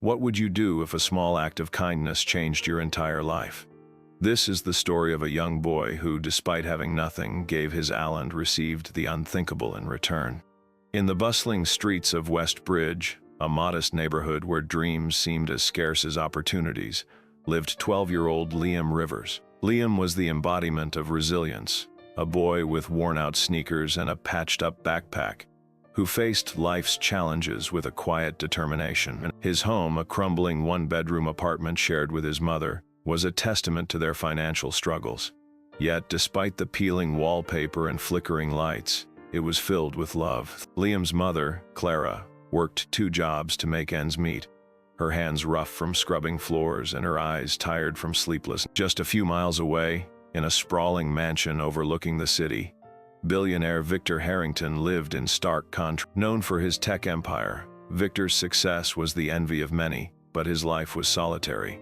What would you do if a small act of kindness changed your entire life? This is the story of a young boy who, despite having nothing, gave his all and received the unthinkable in return. In the bustling streets of West Bridge, a modest neighborhood where dreams seemed as scarce as opportunities, lived 12-year-old Liam Rivers. Liam was the embodiment of resilience, a boy with worn-out sneakers and a patched-up backpack, who faced life's challenges with a quiet determination. His home, a crumbling one-bedroom apartment shared with his mother, was a testament to their financial struggles. Yet, despite the peeling wallpaper and flickering lights, it was filled with love. Liam's mother, Clara, worked 2 jobs to make ends meet, her hands rough from scrubbing floors and her eyes tired from sleepless. Just a few miles away, in a sprawling mansion overlooking the city, billionaire Victor Harrington lived in stark contrast. Known for his tech empire, Victor's success was the envy of many, but his life was solitary.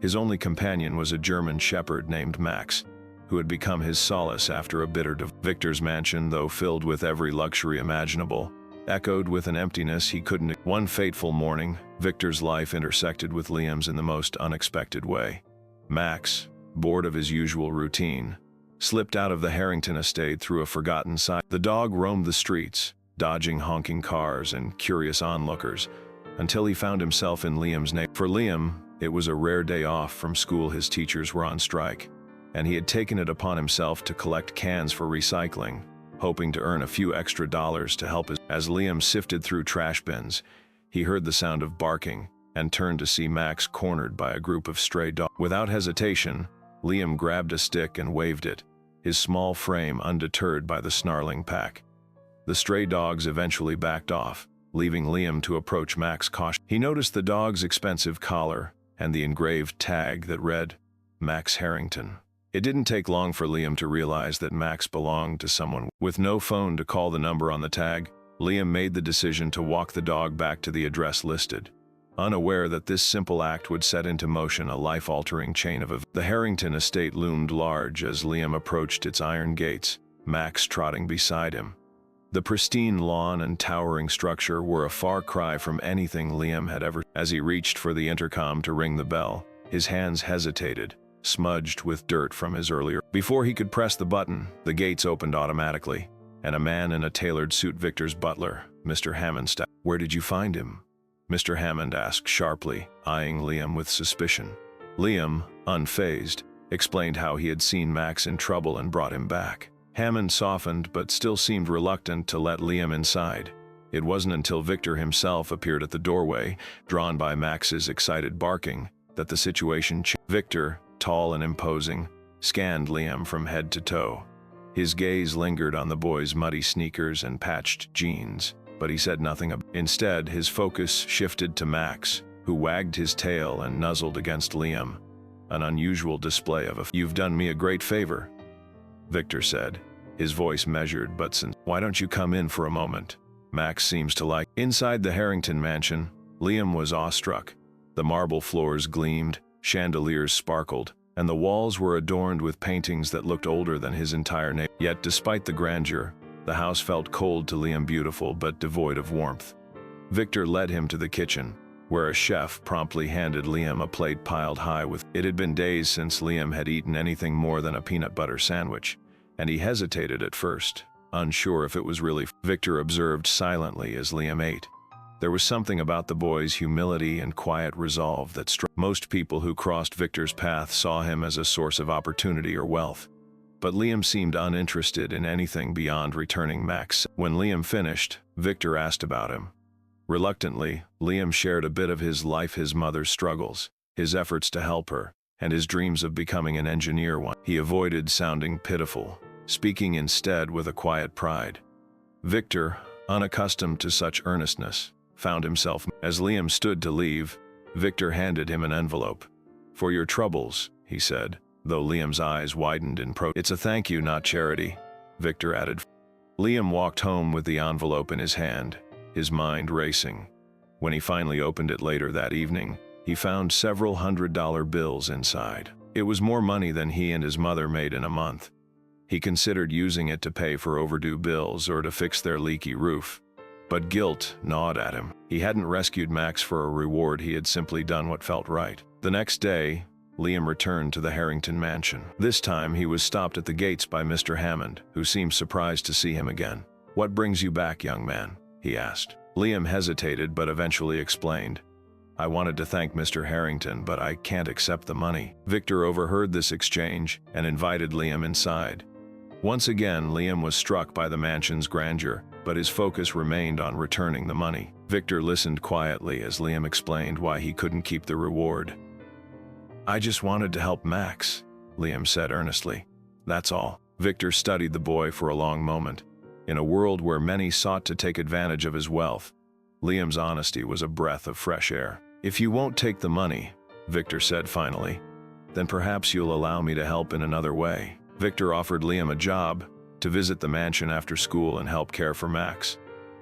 His only companion was a German shepherd named Max, who had become his solace after a bitter divorce. Victor's mansion, though filled with every luxury imaginable, echoed with an emptiness he couldn't. One fateful morning, Victor's life intersected with Liam's in the most unexpected way. Max, bored of his usual routine, slipped out of the Harrington estate through a forgotten side. The dog roamed the streets, dodging honking cars and curious onlookers, until he found himself in Liam's neighborhood. For Liam, it was a rare day off from school. His teachers were on strike, and he had taken it upon himself to collect cans for recycling, hoping to earn a few extra dollars to help his. As Liam sifted through trash bins, he heard the sound of barking and turned to see Max cornered by a group of stray dogs. Without hesitation, Liam grabbed a stick and waved it, his small frame undeterred by the snarling pack. The stray dogs eventually backed off, leaving Liam to approach Max cautiously. He noticed the dog's expensive collar and the engraved tag that read, Max Harrington. It didn't take long for Liam to realize that Max belonged to someone. With no phone to call the number on the tag, Liam made the decision to walk the dog back to the address listed, unaware that this simple act would set into motion a life-altering chain of events. The Harrington estate loomed large as Liam approached its iron gates, Max trotting beside him. The pristine lawn and towering structure were a far cry from anything Liam had ever. As he reached for the intercom to ring the bell, his hands hesitated, smudged with dirt from his earlier. Before he could press the button, the gates opened automatically, and a man in a tailored suit, Victor's butler, Mr. Hammond, stepped. Where did you find him? Mr. Hammond asked sharply, eyeing Liam with suspicion. Liam, unfazed, explained how he had seen Max in trouble and brought him back. Hammond softened but still seemed reluctant to let Liam inside. It wasn't until Victor himself appeared at the doorway, drawn by Max's excited barking, that the situation changed. Victor, tall and imposing, scanned Liam from head to toe. His gaze lingered on the boy's muddy sneakers and patched jeans, but he said nothing. Instead, his focus shifted to Max, who wagged his tail and nuzzled against Liam, an unusual display of "You've done me a great favor," Victor said, his voice measured but sincere. Why don't you come in for a moment? Max seems to like. Inside the Harrington mansion, Liam was awestruck. The marble floors gleamed, chandeliers sparkled, and the walls were adorned with paintings that looked older than his entire neighborhood. Yet despite the grandeur, the house felt cold to Liam, beautiful but devoid of warmth. Victor led him to the kitchen, where a chef promptly handed Liam a plate piled high with. It had been days since Liam had eaten anything more than a peanut butter sandwich, and he hesitated at first, unsure if it was really. Victor observed silently as Liam ate. There was something about the boy's humility and quiet resolve that struck. Most people who crossed Victor's path saw him as a source of opportunity or wealth, but Liam seemed uninterested in anything beyond returning Max. When Liam finished, Victor asked about him. Reluctantly, Liam shared a bit of his life, his mother's struggles, his efforts to help her, and his dreams of becoming an engineer. He avoided sounding pitiful, speaking instead with a quiet pride. Victor, unaccustomed to such earnestness, found himself. As Liam stood to leave, Victor handed him an envelope. For your troubles, he said, though Liam's eyes widened in protest. It's a thank you, not charity, Victor added. Liam walked home with the envelope in his hand, his mind racing. When he finally opened it later that evening, he found several $100 bills inside. It was more money than he and his mother made in a month. He considered using it to pay for overdue bills or to fix their leaky roof. But guilt gnawed at him. He hadn't rescued Max for a reward, he had simply done what felt right. The next day, Liam returned to the Harrington mansion. This time, he was stopped at the gates by Mr. Hammond, who seemed surprised to see him again. "What brings you back, young man?" he asked. Liam hesitated but eventually explained. "I wanted to thank Mr. Harrington, but I can't accept the money." Victor overheard this exchange and invited Liam inside. Once again, Liam was struck by the mansion's grandeur, but his focus remained on returning the money. Victor listened quietly as Liam explained why he couldn't keep the reward. "I just wanted to help Max," Liam said earnestly. "That's all." Victor studied the boy for a long moment. In a world where many sought to take advantage of his wealth, Liam's honesty was a breath of fresh air. "If you won't take the money," Victor said finally, "then perhaps you'll allow me to help in another way." Victor offered Liam a job, to visit the mansion after school and help care for Max.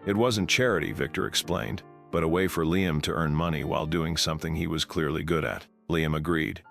It wasn't charity, Victor explained, but a way for Liam to earn money while doing something he was clearly good at. Liam agreed,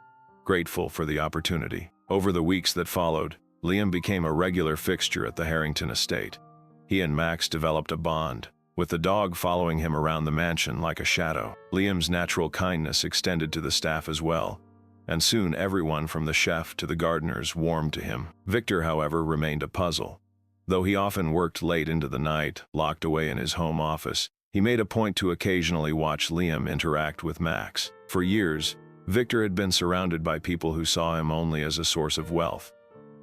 grateful for the opportunity. Over the weeks that followed, Liam became a regular fixture at the Harrington estate. He and Max developed a bond, with the dog following him around the mansion like a shadow. Liam's natural kindness extended to the staff as well, and soon everyone from the chef to the gardeners warmed to him. Victor, however, remained a puzzle. Though he often worked late into the night, locked away in his home office, he made a point to occasionally watch Liam interact with Max. For years, Victor had been surrounded by people who saw him only as a source of wealth.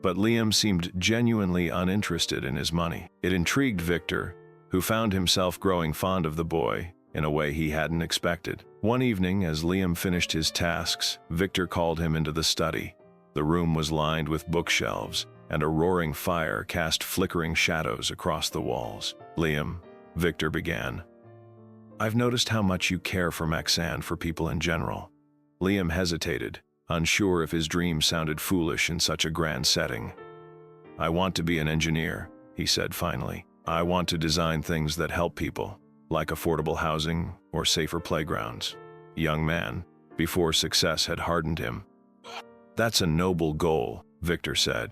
But Liam seemed genuinely uninterested in his money. It intrigued Victor, who found himself growing fond of the boy in a way he hadn't expected. One evening, as Liam finished his tasks, Victor called him into the study. The room was lined with bookshelves, and a roaring fire cast flickering shadows across the walls. "Liam," Victor began, "I've noticed how much you care for Max and for people in general." Liam hesitated, unsure if his dream sounded foolish in such a grand setting. "I want to be an engineer," he said finally. "I want to design things that help people, like affordable housing or safer playgrounds." Young man, before success had hardened him. "That's a noble goal," Victor said.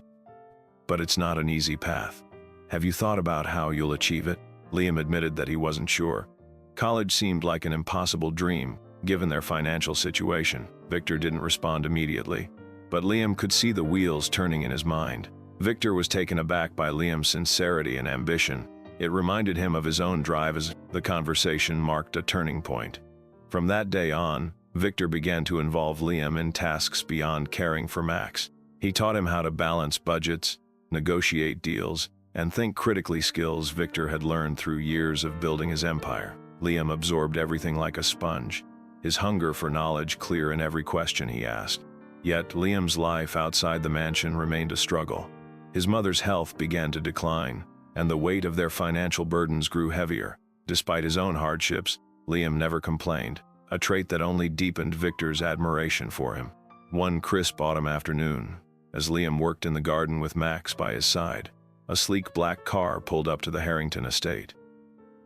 "But it's not an easy path. Have you thought about how you'll achieve it?" Liam admitted that he wasn't sure. College seemed like an impossible dream, given their financial situation. Victor didn't respond immediately, but Liam could see the wheels turning in his mind. Victor was taken aback by Liam's sincerity and ambition. It reminded him of his own drive as the conversation marked a turning point. From that day on, Victor began to involve Liam in tasks beyond caring for Max. He taught him how to balance budgets, negotiate deals, and think critically, skills Victor had learned through years of building his empire. Liam absorbed everything like a sponge, his hunger for knowledge clear in every question he asked. Yet Liam's life outside the mansion remained a struggle. His mother's health began to decline, and the weight of their financial burdens grew heavier. Despite his own hardships, Liam never complained, a trait that only deepened Victor's admiration for him. One crisp autumn afternoon, as Liam worked in the garden with Max by his side, a sleek black car pulled up to the Harrington estate.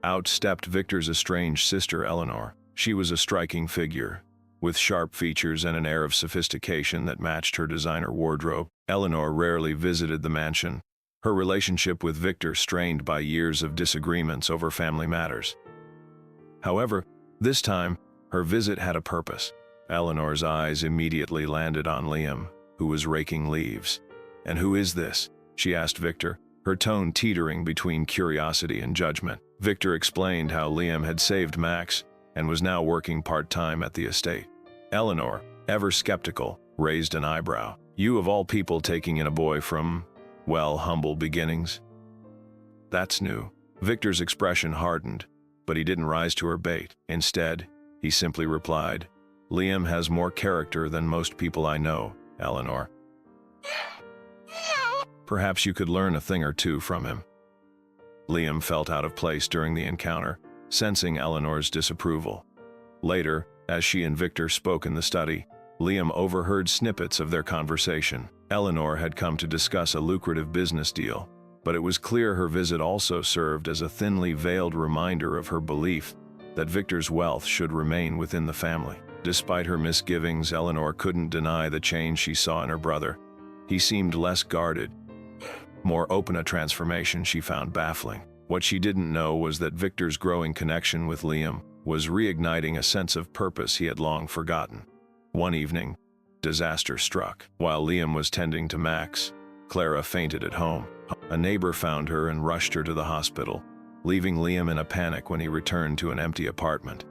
Out stepped Victor's estranged sister, Eleanor. She was a striking figure, with sharp features and an air of sophistication that matched her designer wardrobe. Eleanor rarely visited the mansion, her relationship with Victor strained by years of disagreements over family matters. However, this time, her visit had a purpose. Eleanor's eyes immediately landed on Liam, who was raking leaves. "And who is this?" she asked Victor, her tone teetering between curiosity and judgment. Victor explained how Liam had saved Max and was now working part-time at the estate. Eleanor, ever skeptical, raised an eyebrow. "You of all people taking in a boy from, well, humble beginnings? That's new." Victor's expression hardened, but he didn't rise to her bait. Instead, he simply replied, "Liam has more character than most people I know, Eleanor. Perhaps you could learn a thing or two from him." Liam felt out of place during the encounter, sensing Eleanor's disapproval. Later, as she and Victor spoke in the study, Liam overheard snippets of their conversation. Eleanor had come to discuss a lucrative business deal, but it was clear her visit also served as a thinly veiled reminder of her belief that Victor's wealth should remain within the family. Despite her misgivings, Eleanor couldn't deny the change she saw in her brother. He seemed less guarded, more open, a transformation she found baffling. What she didn't know was that Victor's growing connection with Liam was reigniting a sense of purpose he had long forgotten. One evening, disaster struck. While Liam was tending to Max, Clara fainted at home. A neighbor found her and rushed her to the hospital, leaving Liam in a panic when he returned to an empty apartment.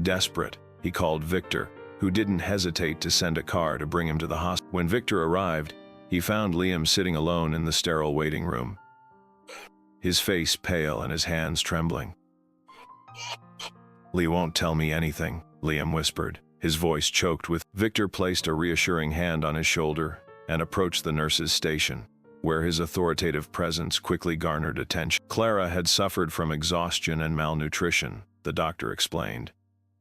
Desperate, he called Victor, who didn't hesitate to send a car to bring him to the hospital. When Victor arrived, he found Liam sitting alone in the sterile waiting room, his face pale and his hands trembling. "Lee won't tell me anything," Liam whispered, his voice choked with. Victor placed a reassuring hand on his shoulder and approached the nurse's station, where his authoritative presence quickly garnered attention. Clara had suffered from exhaustion and malnutrition, the doctor explained.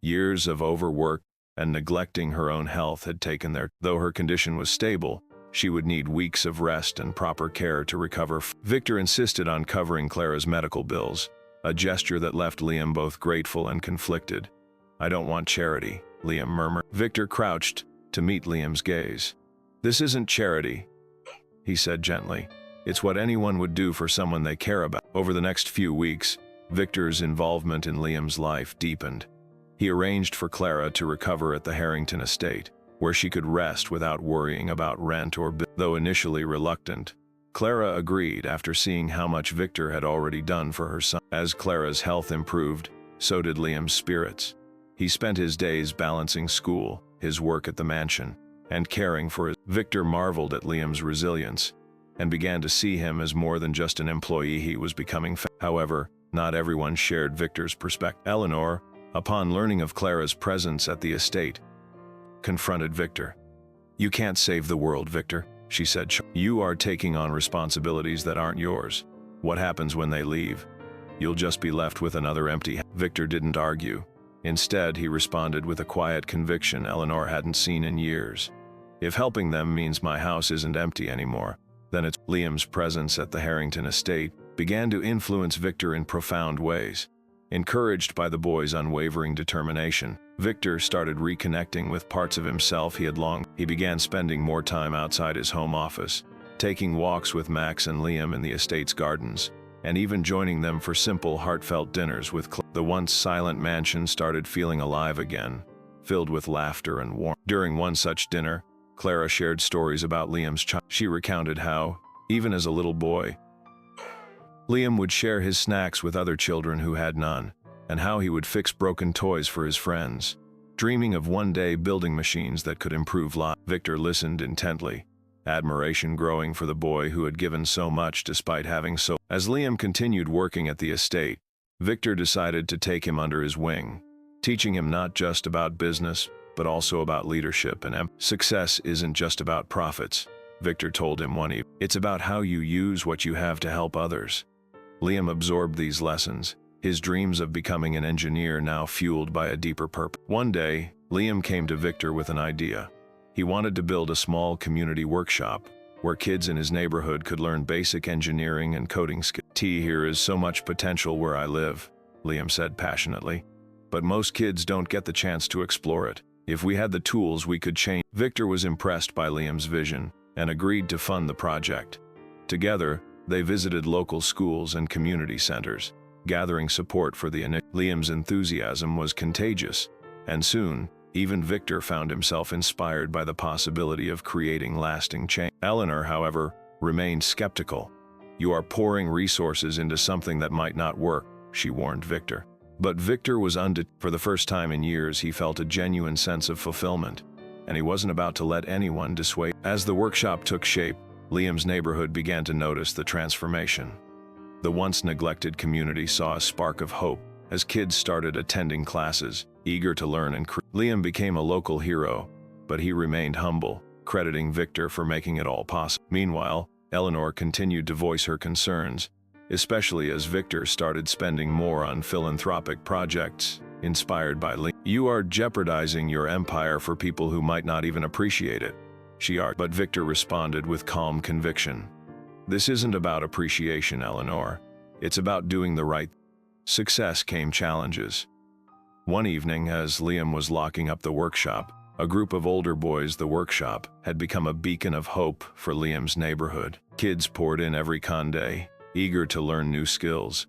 Years of overwork and neglecting her own health had taken their. Though her condition was stable, she would need weeks of rest and proper care to recover. Victor insisted on covering Clara's medical bills, a gesture that left Liam both grateful and conflicted. "I don't want charity," Liam murmured. Victor crouched to meet Liam's gaze. "This isn't charity," he said gently. "It's what anyone would do for someone they care about." Over the next few weeks, Victor's involvement in Liam's life deepened. He arranged for Clara to recover at the Harrington estate, where she could rest without worrying about rent or bill. Though initially reluctant, Clara agreed after seeing how much Victor had already done for her son. As Clara's health improved, so did Liam's spirits. He spent his days balancing school, his work at the mansion, and caring for his. Victor marveled at Liam's resilience and began to see him as more than just an employee. He was becoming. However, not everyone shared Victor's perspective. Eleanor, upon learning of Clara's presence at the estate, confronted Victor. "You can't save the world, Victor," she said. "You are taking on responsibilities that aren't yours. What happens when they leave? You'll just be left with another empty." Victor didn't argue. Instead, he responded with a quiet conviction Eleanor hadn't seen in years. "If helping them means my house isn't empty anymore, then it's." Liam's presence at the Harrington estate began to influence Victor in profound ways. Encouraged by the boy's unwavering determination, Victor started reconnecting with parts of himself he had long. He began spending more time outside his home office, taking walks with Max and Liam in the estate's gardens, and even joining them for simple, heartfelt dinners with The once silent mansion started feeling alive again, filled with laughter and warmth. During one such dinner, Clara shared stories about Liam's child. She recounted how, even as a little boy, Liam would share his snacks with other children who had none, and how he would fix broken toys for his friends, dreaming of one day building machines that could improve lives. Victor listened intently, admiration growing for the boy who had given so much despite having so. As Liam continued working at the estate, Victor decided to take him under his wing, teaching him not just about business, but also about leadership and success isn't just about profits, Victor told him one evening. It's about how you use what you have to help others. Liam absorbed these lessons, his dreams of becoming an engineer now fueled by a deeper purpose. One day, Liam came to Victor with an idea. He wanted to build a small community workshop where kids in his neighborhood could learn basic engineering and coding skills. "Here is so much potential where I live," Liam said passionately. "But most kids don't get the chance to explore it. If we had the tools, we could change." Victor was impressed by Liam's vision and agreed to fund the project. Together, they visited local schools and community centers, gathering support for the initiative. Liam's enthusiasm was contagious, and soon, even Victor found himself inspired by the possibility of creating lasting change. Eleanor, however, remained skeptical. "You are pouring resources into something that might not work," she warned Victor. But Victor was For the first time in years, he felt a genuine sense of fulfillment, and he wasn't about to let anyone dissuade. As the workshop took shape, Liam's neighborhood began to notice the transformation. The once neglected community saw a spark of hope as kids started attending classes, eager to learn and Liam became a local hero, but he remained humble, crediting Victor for making it all possible. Meanwhile, Eleanor continued to voice her concerns, especially as Victor started spending more on philanthropic projects inspired by Liam. "You are jeopardizing your empire for people who might not even appreciate it," she argued. But Victor responded with calm conviction. "This isn't about appreciation, Eleanor. It's about doing the right." Success came challenges. One evening, as Liam was locking up the workshop, a group of older boys. The workshop had become a beacon of hope for Liam's neighborhood. Kids poured in every Sunday, eager to learn new skills.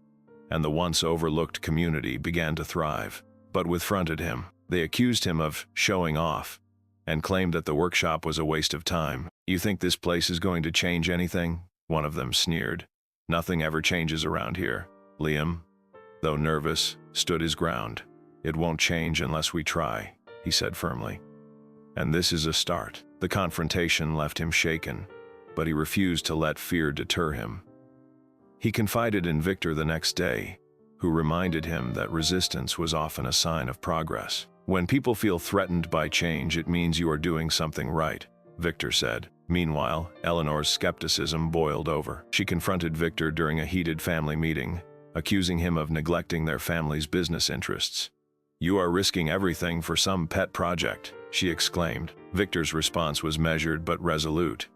and the once overlooked community began to thrive. But confronted him. They accused him of showing off and claimed that the workshop was a waste of time. "You think this place is going to change anything?" one of them sneered. "Nothing ever changes around here." Liam, though nervous, stood his ground. "It won't change unless we try," he said firmly. "And this is a start." The confrontation left him shaken, but he refused to let fear deter him. He confided in Victor the next day, who reminded him that resistance was often a sign of progress. "When people feel threatened by change, it means you are doing something right," Victor said. Meanwhile, Eleanor's skepticism boiled over. She confronted Victor during a heated family meeting, accusing him of neglecting their family's business interests. "You are risking everything for some pet project," she exclaimed. Victor's response was measured but resolute.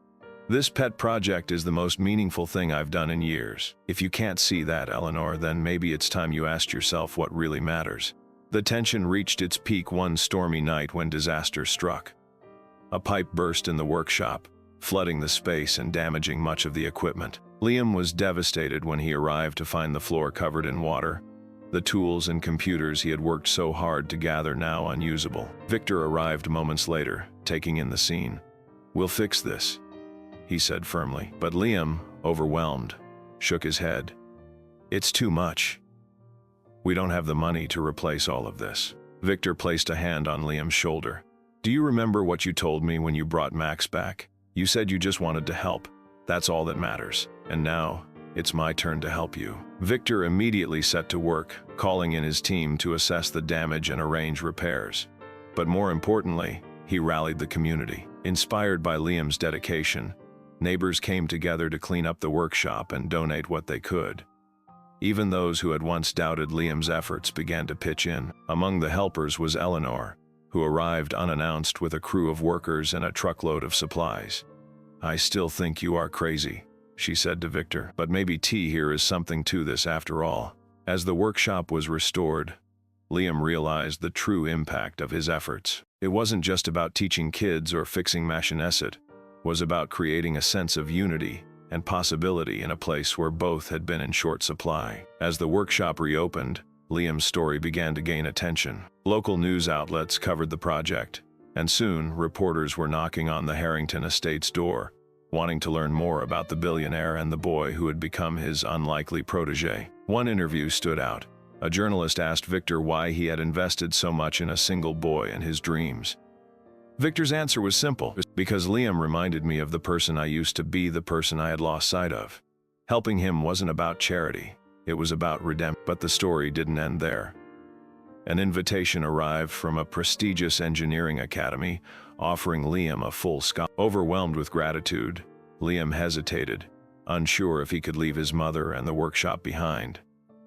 "This pet project is the most meaningful thing I've done in years." "If you can't see that, Eleanor, then maybe it's time you asked yourself what really matters." The tension reached its peak one stormy night when disaster struck. A pipe burst in the workshop, flooding the space and damaging much of the equipment. Liam was devastated when he arrived to find the floor covered in water, the tools and computers he had worked so hard to gather now unusable. Victor arrived moments later, taking in the scene. "We'll fix this," he said firmly. But Liam, overwhelmed, shook his head. "It's too much. We don't have the money to replace all of this." Victor placed a hand on Liam's shoulder. "Do you remember what you told me when you brought Max back? You said you just wanted to help. That's all that matters. And now, it's my turn to help you." Victor immediately set to work, calling in his team to assess the damage and arrange repairs. But more importantly, he rallied the community. Inspired by Liam's dedication, neighbors came together to clean up the workshop and donate what they could. Even those who had once doubted Liam's efforts began to pitch in. Among the helpers was Eleanor, who arrived unannounced with a crew of workers and a truckload of supplies. "I still think you are crazy," she said to Victor, "but maybe here is something to this after all." As the workshop was restored, Liam realized the true impact of his efforts. It wasn't just about teaching kids or fixing machines, it was about creating a sense of unity and possibility in a place where both had been in short supply. As the workshop reopened, Liam's story began to gain attention. Local news outlets covered the project, and soon reporters were knocking on the Harrington estate's door, wanting to learn more about the billionaire and the boy who had become his unlikely protege. One interview stood out. A journalist asked Victor why he had invested so much in a single boy and his dreams. Victor's answer was simple: "Because Liam reminded me of the person I used to be, the person I had lost sight of." Helping him wasn't about charity, it was about redemption. But the story didn't end there. An invitation arrived from a prestigious engineering academy, offering Liam a full scholarship. Overwhelmed with gratitude, Liam hesitated, unsure if he could leave his mother and the workshop behind.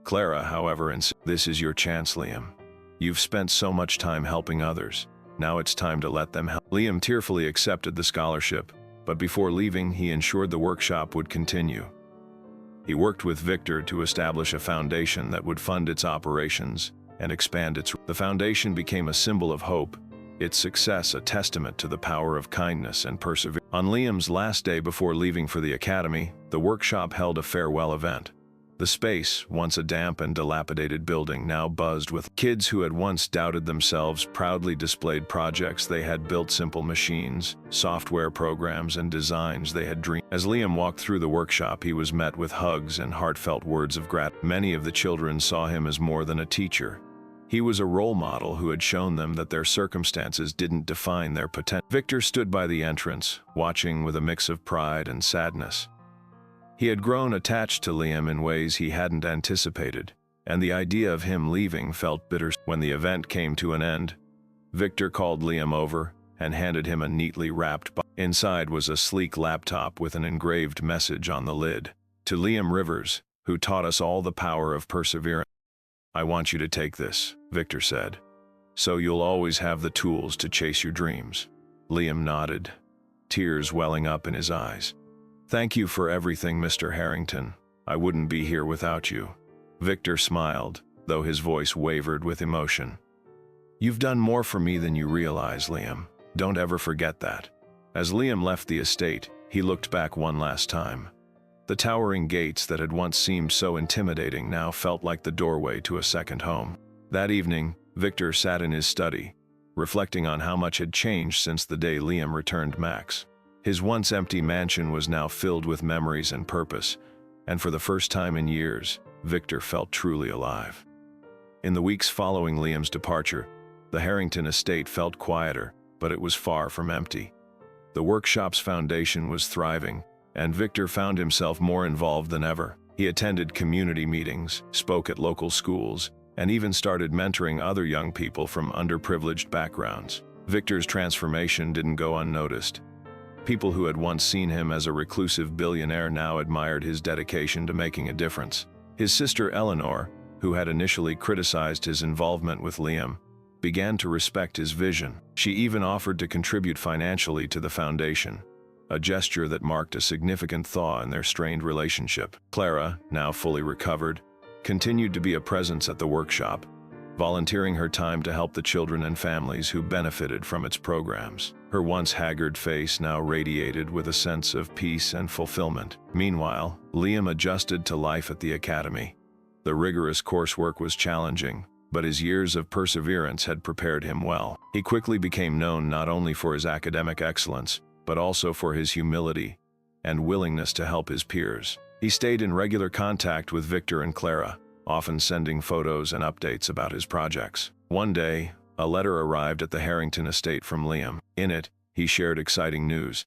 Clara, however, insisted, "This is your chance, Liam. You've spent so much time helping others. Now it's time to let them help." Liam tearfully accepted the scholarship, but before leaving, he ensured the workshop would continue. He worked with Victor to establish a foundation that would fund its operations and expand its. The foundation became a symbol of hope, its success a testament to the power of kindness and perseverance. On Liam's last day before leaving for the academy, the workshop held a farewell event. The space, once a damp and dilapidated building, now buzzed with kids who had once doubted themselves, proudly displayed projects they had built, simple machines, software programs, and designs they had dreamed. As Liam walked through the workshop, he was met with hugs and heartfelt words of gratitude. Many of the children saw him as more than a teacher. He was a role model who had shown them that their circumstances didn't define their potential. Victor stood by the entrance, watching with a mix of pride and sadness. He had grown attached to Liam in ways he hadn't anticipated, and the idea of him leaving felt bitter. When the event came to an end, Victor called Liam over and handed him a neatly wrapped box. Inside was a sleek laptop with an engraved message on the lid. "To Liam Rivers, who taught us all the power of perseverance. I want you to take this," Victor said, "so you'll always have the tools to chase your dreams." Liam nodded, tears welling up in his eyes. "Thank you for everything, Mr. Harrington. I wouldn't be here without you." Victor smiled, though his voice wavered with emotion. "You've done more for me than you realize, Liam. Don't ever forget that." As Liam left the estate, he looked back one last time. The towering gates that had once seemed so intimidating now felt like the doorway to a second home. That evening, Victor sat in his study, reflecting on how much had changed since the day Liam returned Max. His once empty mansion was now filled with memories and purpose, and for the first time in years, Victor felt truly alive. In the weeks following Liam's departure, the Harrington estate felt quieter, but it was far from empty. The workshop's foundation was thriving, and Victor found himself more involved than ever. He attended community meetings, spoke at local schools, and even started mentoring other young people from underprivileged backgrounds. Victor's transformation didn't go unnoticed. People who had once seen him as a reclusive billionaire now admired his dedication to making a difference. His sister Eleanor, who had initially criticized his involvement with Liam, began to respect his vision. She even offered to contribute financially to the foundation, a gesture that marked a significant thaw in their strained relationship. Clara, now fully recovered, continued to be a presence at the workshop, volunteering her time to help the children and families who benefited from its programs. Her once haggard face now radiated with a sense of peace and fulfillment. Meanwhile, Liam adjusted to life at the academy. The rigorous coursework was challenging, but his years of perseverance had prepared him well. He quickly became known not only for his academic excellence, but also for his humility and willingness to help his peers. He stayed in regular contact with Victor and Clara, often sending photos and updates about his projects. One day, a letter arrived at the Harrington estate from Liam. In it, he shared exciting news.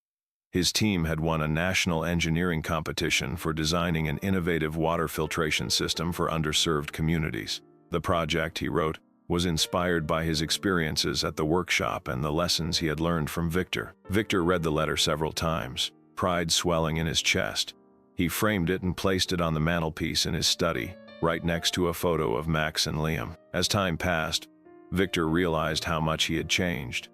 His team had won a national engineering competition for designing an innovative water filtration system for underserved communities. The project, he wrote, was inspired by his experiences at the workshop and the lessons he had learned from Victor. Victor read the letter several times, pride swelling in his chest. He framed it and placed it on the mantelpiece in his study, right next to a photo of Max and Liam. As time passed, Victor realized how much he had changed.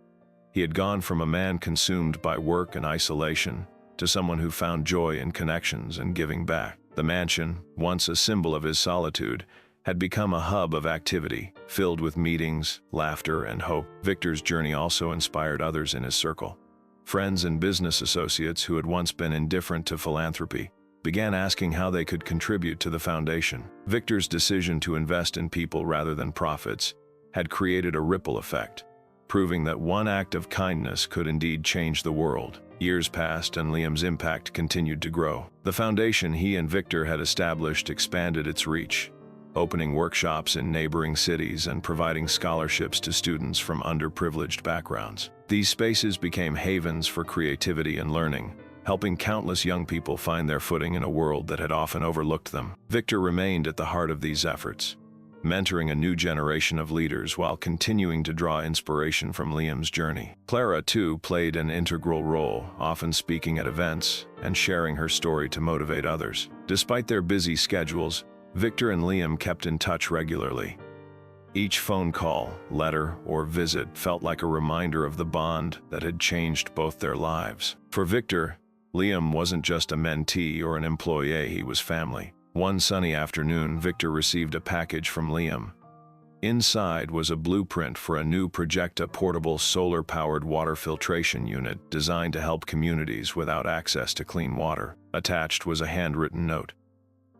He had gone from a man consumed by work and isolation to someone who found joy in connections and giving back. The mansion, once a symbol of his solitude, had become a hub of activity, filled with meetings, laughter, and hope. Victor's journey also inspired others in his circle. Friends and business associates who had once been indifferent to philanthropy began asking how they could contribute to the foundation. Victor's decision to invest in people rather than profits had created a ripple effect, proving that one act of kindness could indeed change the world. Years passed and Liam's impact continued to grow. The foundation he and Victor had established expanded its reach, opening workshops in neighboring cities and providing scholarships to students from underprivileged backgrounds. These spaces became havens for creativity and learning, helping countless young people find their footing in a world that had often overlooked them. Victor remained at the heart of these efforts, mentoring a new generation of leaders while continuing to draw inspiration from Liam's journey. Clara, too, played an integral role, often speaking at events and sharing her story to motivate others. Despite their busy schedules, Victor and Liam kept in touch regularly. Each phone call, letter, or visit felt like a reminder of the bond that had changed both their lives. For Victor, Liam wasn't just a mentee or an employee, he was family. One sunny afternoon, Victor received a package from Liam. Inside was a blueprint for a new Projecta portable solar-powered water filtration unit designed to help communities without access to clean water. Attached was a handwritten note.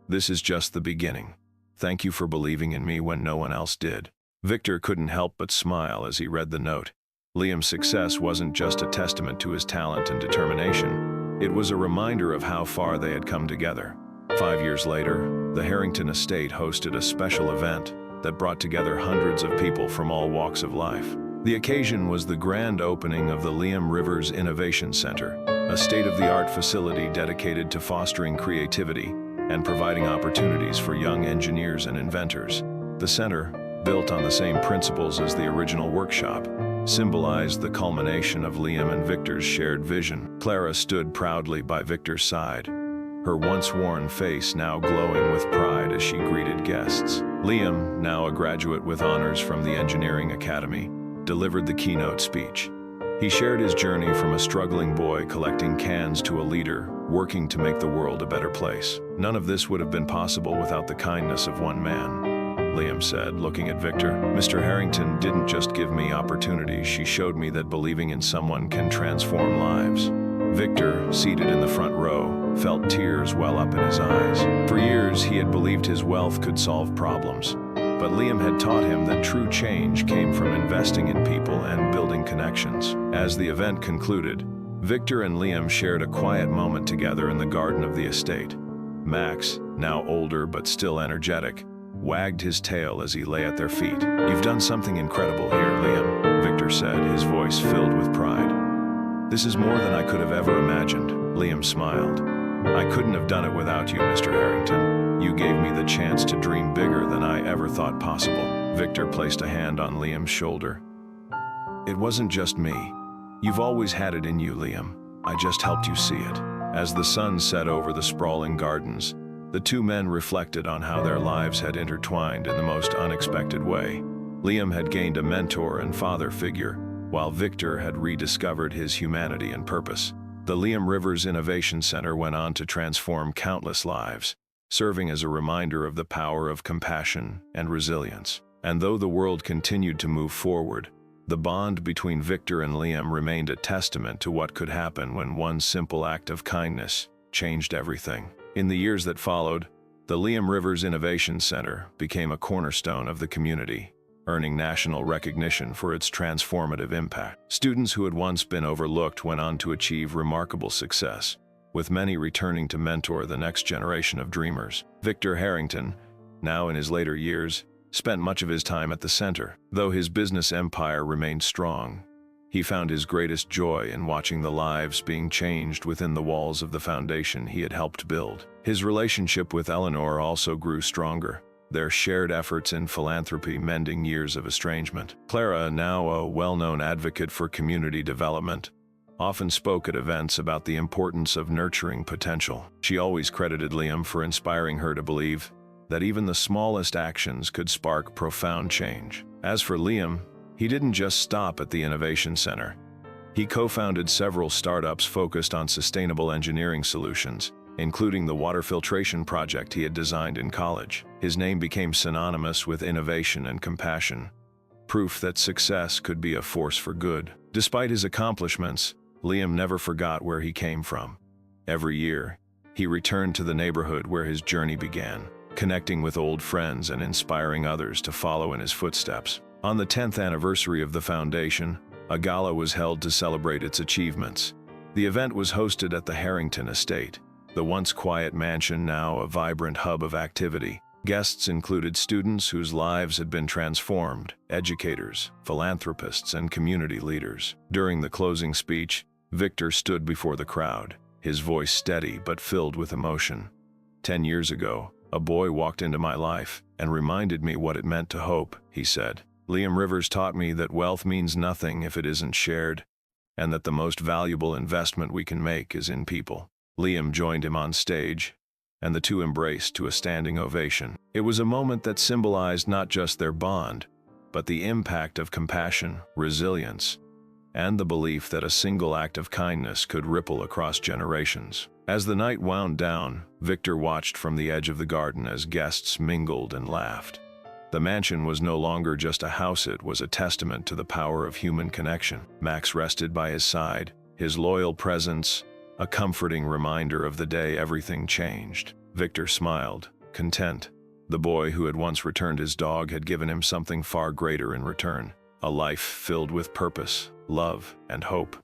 "This is just the beginning. Thank you for believing in me when no one else did." Victor couldn't help but smile as he read the note. Liam's success wasn't just a testament to his talent and determination. It was a reminder of how far they had come together. 5 years later, the Harrington estate hosted a special event that brought together hundreds of people from all walks of life. The occasion was the grand opening of the Liam Rivers Innovation Center, a state-of-the-art facility dedicated to fostering creativity and providing opportunities for young engineers and inventors. The center, built on the same principles as the original workshop, symbolized the culmination of Liam and Victor's shared vision. Clara stood proudly by Victor's side, her once worn face now glowing with pride as she greeted guests. Liam, now a graduate with honors from the Engineering Academy, delivered the keynote speech. He shared his journey from a struggling boy collecting cans to a leader working to make the world a better place. "None of this would have been possible without the kindness of one man," Liam said, looking at Victor. "Mr. Harrington didn't just give me opportunities, she showed me that believing in someone can transform lives." Victor, seated in the front row, felt tears well up in his eyes. For years, he had believed his wealth could solve problems, but Liam had taught him that true change came from investing in people and building connections. As the event concluded, Victor and Liam shared a quiet moment together in the garden of the estate. Max, now older but still energetic, wagged his tail as he lay at their feet. "You've done something incredible here, Liam," Victor said, his voice filled with pride. "This is more than I could have ever imagined," Liam smiled. "I couldn't have done it without you, Mr. Harrington. You gave me the chance to dream bigger than I ever thought possible." Victor placed a hand on Liam's shoulder. "It wasn't just me. You've always had it in you, Liam. I just helped you see it." As the sun set over the sprawling gardens, the two men reflected on how their lives had intertwined in the most unexpected way. Liam had gained a mentor and father figure, while Victor had rediscovered his humanity and purpose. The Liam Rivers Innovation Center went on to transform countless lives, serving as a reminder of the power of compassion and resilience. And though the world continued to move forward, the bond between Victor and Liam remained a testament to what could happen when one simple act of kindness changed everything. In the years that followed, the Liam Rivers Innovation Center became a cornerstone of the community, earning national recognition for its transformative impact. Students who had once been overlooked went on to achieve remarkable success, with many returning to mentor the next generation of dreamers. Victor Harrington, now in his later years, spent much of his time at the center. Though his business empire remained strong, he found his greatest joy in watching the lives being changed within the walls of the foundation he had helped build. His relationship with Eleanor also grew stronger, their shared efforts in philanthropy mending years of estrangement. Clara, now a well-known advocate for community development, often spoke at events about the importance of nurturing potential. She always credited Liam for inspiring her to believe that even the smallest actions could spark profound change. As for Liam, he didn't just stop at the Innovation Center. He co-founded several startups focused on sustainable engineering solutions, including the water filtration project he had designed in college. His name became synonymous with innovation and compassion, proof that success could be a force for good. Despite his accomplishments, Liam never forgot where he came from. Every year, he returned to the neighborhood where his journey began, connecting with old friends and inspiring others to follow in his footsteps. On the 10th anniversary of the foundation, a gala was held to celebrate its achievements. The event was hosted at the Harrington estate, the once quiet mansion now a vibrant hub of activity. Guests included students whose lives had been transformed, educators, philanthropists, and community leaders. During the closing speech, Victor stood before the crowd, his voice steady but filled with emotion. 10 years ago, a boy walked into my life and reminded me what it meant to hope, he said. Liam Rivers taught me that wealth means nothing if it isn't shared, and that the most valuable investment we can make is in people. Liam joined him on stage, and the two embraced to a standing ovation. It was a moment that symbolized not just their bond, but the impact of compassion, resilience, and the belief that a single act of kindness could ripple across generations. As the night wound down, Victor watched from the edge of the garden as guests mingled and laughed. The mansion was no longer just a house, it was a testament to the power of human connection. Max rested by his side, his loyal presence a comforting reminder of the day everything changed. Victor smiled, content. The boy who had once returned his dog had given him something far greater in return, a life filled with purpose, love, and hope.